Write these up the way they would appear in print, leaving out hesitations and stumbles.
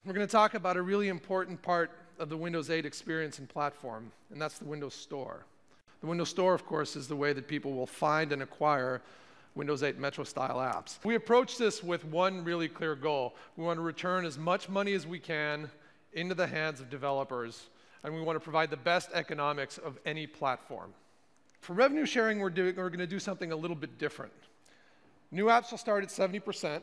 We're going to talk about a really important part of the Windows 8 experience and platform, and that's the Windows Store. The Windows Store, of course, is the way that people will find and acquire Windows 8 Metro-style apps. We approach this with one really clear goal. We want to return as much money as we can into the hands of developers, and we want to provide the best economics of any platform. For revenue sharing, we're going to do something a little bit different. New apps will start at 70%.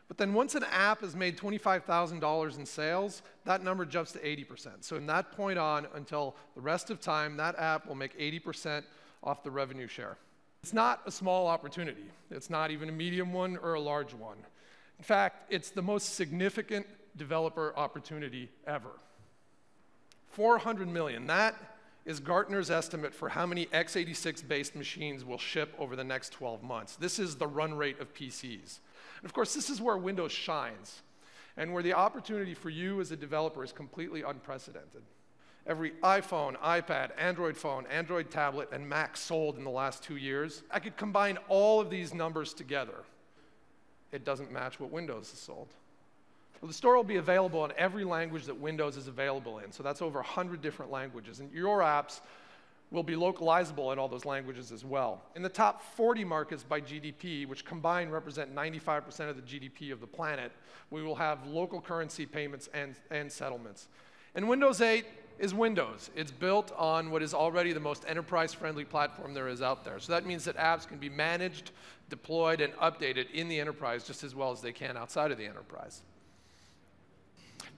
But then once an app has made $25,000 in sales, that number jumps to 80%. So from that point on, until the rest of time, that app will make 80% off the revenue share. It's not a small opportunity. It's not even a medium one or a large one. In fact, it's the most significant developer opportunity ever. 400 million. That is Gartner's estimate for how many x86-based machines will ship over the next 12 months. This is the run rate of PCs. And of course, this is where Windows shines, and where the opportunity for you as a developer is completely unprecedented. Every iPhone, iPad, Android phone, Android tablet, and Mac sold in the last 2 years, I could combine all of these numbers together. It doesn't match what Windows has sold. Well, the store will be available in every language that Windows is available in, so that's over 100 different languages, and your apps will be localizable in all those languages as well. In the top 40 markets by GDP, which combined represent 95% of the GDP of the planet, we will have local currency payments and settlements. And Windows 8 is Windows. It's built on what is already the most enterprise-friendly platform there is out there. So that means that apps can be managed, deployed, and updated in the enterprise just as well as they can outside of the enterprise.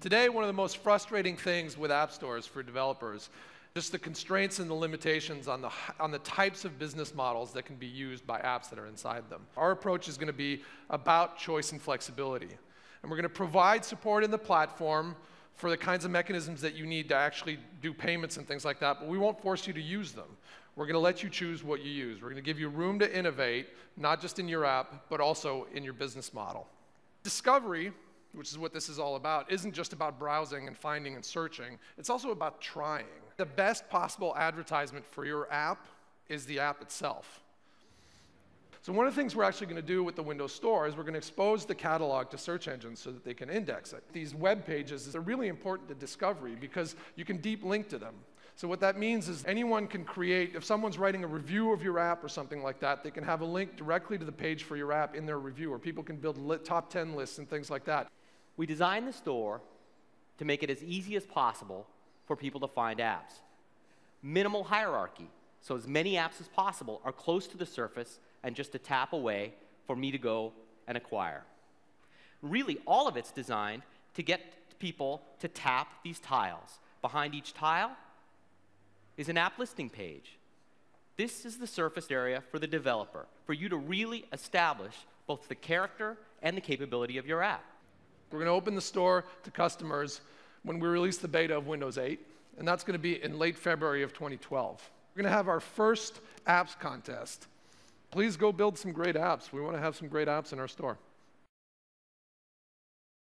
Today, one of the most frustrating things with app stores for developers, just the constraints and the limitations on the types of business models that can be used by apps that are inside them. Our approach is going to be about choice and flexibility. And we're going to provide support in the platform for the kinds of mechanisms that you need to actually do payments and things like that, but we won't force you to use them. We're going to let you choose what you use. We're going to give you room to innovate, not just in your app, but also in your business model. Discovery, which is what this is all about, isn't just about browsing and finding and searching. It's also about trying. The best possible advertisement for your app is the app itself. So one of the things we're actually going to do with the Windows Store is we're going to expose the catalog to search engines so that they can index it. These web pages are really important to discovery because you can deep link to them. So what that means is anyone can create, if someone's writing a review of your app or something like that, they can have a link directly to the page for your app in their review, or people can build top 10 lists and things like that. We designed the store to make it as easy as possible for people to find apps. Minimal hierarchy, so as many apps as possible are close to the surface and just a tap away for me to go and acquire. Really, all of it's designed to get people to tap these tiles. Behind each tile is an app listing page. This is the surface area for the developer, for you to really establish both the character and the capability of your app. We're going to open the store to customers when we release the beta of Windows 8, and that's going to be in late February of 2012. We're going to have our first apps contest. Please go build some great apps. We want to have some great apps in our store.